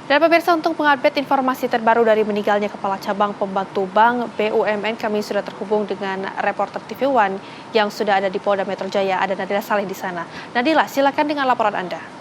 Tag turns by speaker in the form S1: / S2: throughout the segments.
S1: Dan pemirsa, untuk mengupdate informasi terbaru dari meninggalnya Kepala Cabang Pembantu Bank BUMN, kami sudah terhubung dengan reporter TV One yang sudah ada di Polda Metro Jaya. Ada Nadila Saleh di sana. Nadila, silakan dengan laporan Anda.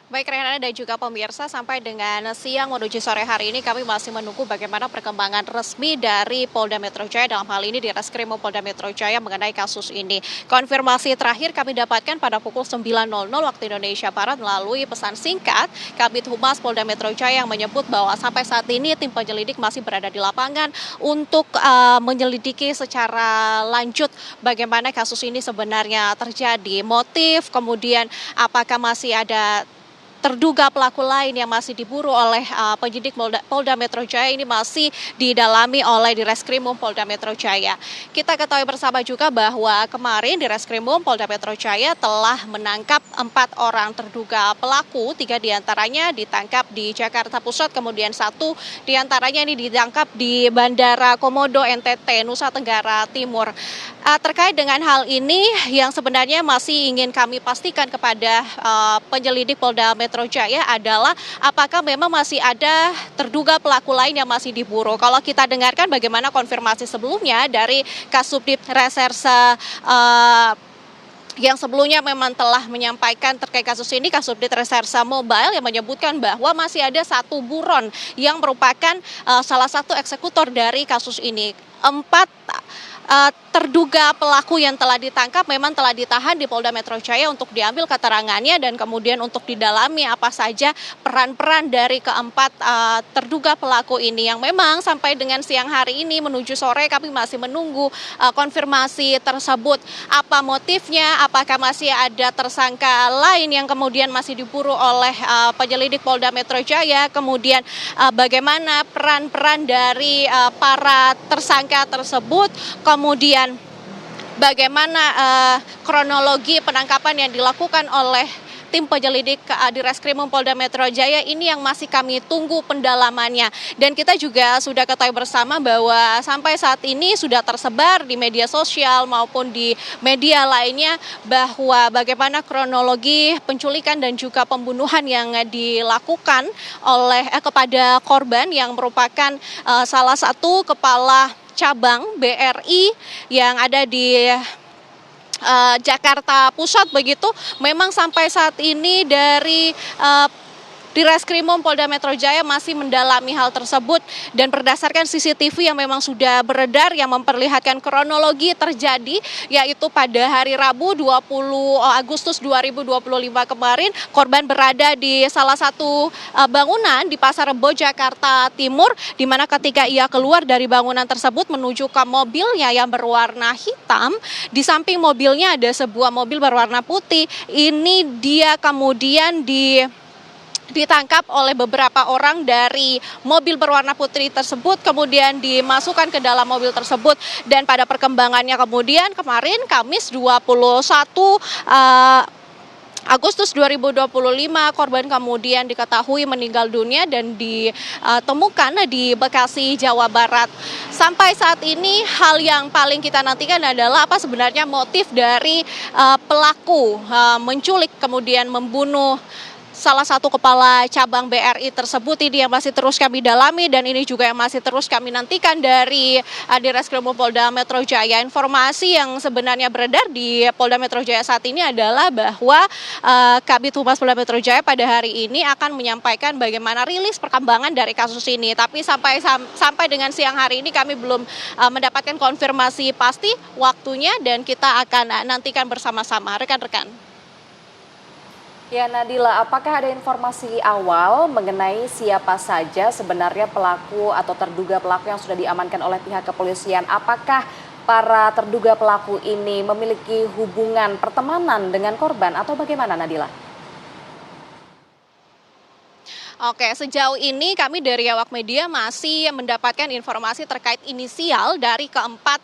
S2: Baik Rehan dan juga pemirsa, sampai dengan siang menuju sore hari ini kami masih menunggu bagaimana perkembangan resmi dari Polda Metro Jaya, dalam hal ini di Reskrim Polda Metro Jaya mengenai kasus ini. Konfirmasi terakhir kami dapatkan pada pukul 9.00 waktu Indonesia Barat melalui pesan singkat Kabid Humas Polda Metro Jaya yang menyebut bahwa sampai saat ini tim penyelidik masih berada di lapangan untuk menyelidiki secara lanjut bagaimana kasus ini sebenarnya terjadi, motif, kemudian apakah masih ada terduga pelaku lain yang masih diburu oleh penyidik Polda Metro Jaya. Ini masih didalami oleh Direskrimum Polda Metro Jaya. Kita ketahui bersama juga bahwa kemarin Direskrimum Polda Metro Jaya telah menangkap 4 orang terduga pelaku, 3 diantaranya ditangkap di Jakarta Pusat, kemudian 1 diantaranya ini ditangkap di Bandara Komodo NTT, Nusa Tenggara Timur. Terkait dengan hal ini yang sebenarnya masih ingin kami pastikan kepada penyelidik Polda Metro Jaya adalah apakah memang masih ada terduga pelaku lain yang masih diburu. Kalau kita dengarkan bagaimana konfirmasi sebelumnya dari Kasubdit Reserse yang sebelumnya memang telah menyampaikan terkait kasus ini, Kasubdit Reserse Mobile yang menyebutkan bahwa masih ada 1 buron yang merupakan salah satu eksekutor dari kasus ini. 4 terduga pelaku yang telah ditangkap memang telah ditahan di Polda Metro Jaya untuk diambil keterangannya dan kemudian untuk didalami apa saja peran-peran dari keempat terduga pelaku ini, yang memang sampai dengan siang hari ini menuju sore kami masih menunggu konfirmasi tersebut. Apa motifnya, apakah masih ada tersangka lain yang kemudian masih diburu oleh penyelidik Polda Metro Jaya, kemudian bagaimana peran-peran dari para tersangka tersebut, kemudian bagaimana kronologi penangkapan yang dilakukan oleh tim penyelidik di Reskrimum Polda Metro Jaya ini yang masih kami tunggu pendalamannya. Dan kita juga sudah ketahui bersama bahwa sampai saat ini sudah tersebar di media sosial maupun di media lainnya bahwa bagaimana kronologi penculikan dan juga pembunuhan yang dilakukan oleh kepada korban yang merupakan salah satu kepala cabang BRI yang ada di Jakarta Pusat begitu. Memang sampai saat ini dari Direskrimum Polda Metro Jaya masih mendalami hal tersebut dan berdasarkan CCTV yang memang sudah beredar yang memperlihatkan kronologi terjadi, yaitu pada hari Rabu 20 Agustus 2025 kemarin korban berada di salah satu bangunan di Pasar Rebo Jakarta Timur, di mana ketika ia keluar dari bangunan tersebut menuju ke mobilnya yang berwarna hitam, di samping mobilnya ada sebuah mobil berwarna putih. Ini dia kemudian ditangkap oleh beberapa orang dari mobil berwarna putih tersebut, kemudian dimasukkan ke dalam mobil tersebut. Dan pada perkembangannya kemudian kemarin Kamis 21 Agustus 2025 korban kemudian diketahui meninggal dunia dan ditemukan di Bekasi, Jawa Barat. Sampai saat ini hal yang paling kita nantikan adalah apa sebenarnya motif dari pelaku menculik kemudian membunuh salah satu kepala cabang BRI tersebut. Ini yang masih terus kami dalami dan ini juga yang masih terus kami nantikan dari Direskrimum Polda Metro Jaya. Informasi yang sebenarnya beredar di Polda Metro Jaya saat ini adalah bahwa Kabid Humas Polda Metro Jaya pada hari ini akan menyampaikan bagaimana rilis perkembangan dari kasus ini. Tapi sampai dengan siang hari ini kami belum mendapatkan konfirmasi pasti waktunya dan kita akan nantikan bersama-sama rekan-rekan.
S3: Ya Nadila, apakah ada informasi awal mengenai siapa saja sebenarnya pelaku atau terduga pelaku yang sudah diamankan oleh pihak kepolisian? Apakah para terduga pelaku ini memiliki hubungan pertemanan dengan korban atau bagaimana Nadila?
S2: Oke, sejauh ini kami dari Awak Media masih mendapatkan informasi terkait inisial dari keempat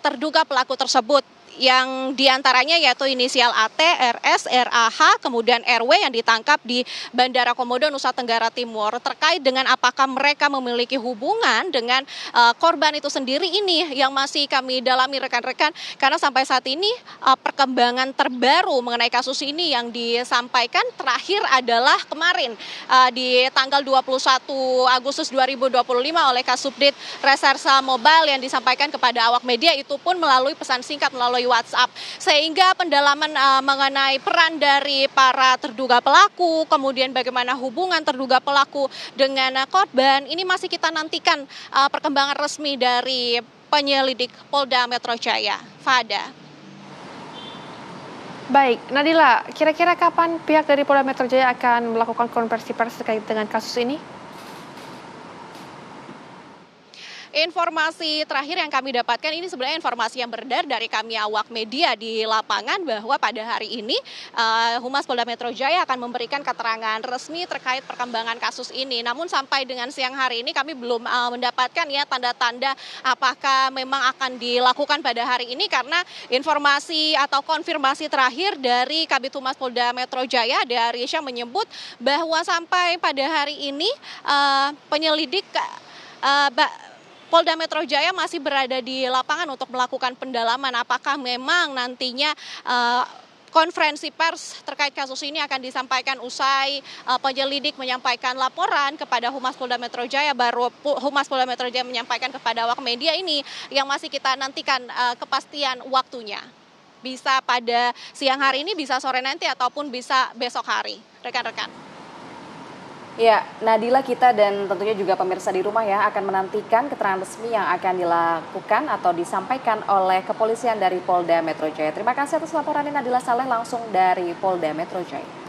S2: terduga pelaku tersebut, yang diantaranya yaitu inisial AT, RS, RAH, kemudian RW yang ditangkap di Bandara Komodo, Nusa Tenggara Timur. Terkait dengan apakah mereka memiliki hubungan dengan korban itu sendiri, ini yang masih kami dalami rekan-rekan, karena sampai saat ini perkembangan terbaru mengenai kasus ini yang disampaikan terakhir adalah kemarin di tanggal 21 Agustus 2025 oleh Kasubdit Reserse Mobile yang disampaikan kepada awak media, itu pun melalui pesan singkat melalui WhatsApp. Sehingga pendalaman mengenai peran dari para terduga pelaku, kemudian bagaimana hubungan terduga pelaku dengan korban, ini masih kita nantikan perkembangan resmi dari penyelidik Polda Metro Jaya. Fada.
S1: Baik, Nadila, kira-kira kapan pihak dari Polda Metro Jaya akan melakukan konversi pers terkait dengan kasus ini?
S2: Informasi terakhir yang kami dapatkan ini sebenarnya informasi yang beredar dari kami awak media di lapangan, bahwa pada hari ini Humas Polda Metro Jaya akan memberikan keterangan resmi terkait perkembangan kasus ini. Namun sampai dengan siang hari ini kami belum mendapatkan ya tanda-tanda apakah memang akan dilakukan pada hari ini, karena informasi atau konfirmasi terakhir dari Kabid Humas Polda Metro Jaya, dari Syah, menyebut bahwa sampai pada hari ini penyelidik Polda Metro Jaya masih berada di lapangan untuk melakukan pendalaman apakah memang nantinya konferensi pers terkait kasus ini akan disampaikan usai penyelidik menyampaikan laporan kepada Humas Polda Metro Jaya, baru Humas Polda Metro Jaya menyampaikan kepada awak media. Ini yang masih kita nantikan kepastian waktunya. Bisa pada siang hari ini, bisa sore nanti, ataupun bisa besok hari, rekan-rekan.
S3: Ya, Nadila, kita dan tentunya juga pemirsa di rumah ya akan menantikan keterangan resmi yang akan dilakukan atau disampaikan oleh kepolisian dari Polda Metro Jaya. Terima kasih atas laporannya, Nadila Saleh, langsung dari Polda Metro Jaya.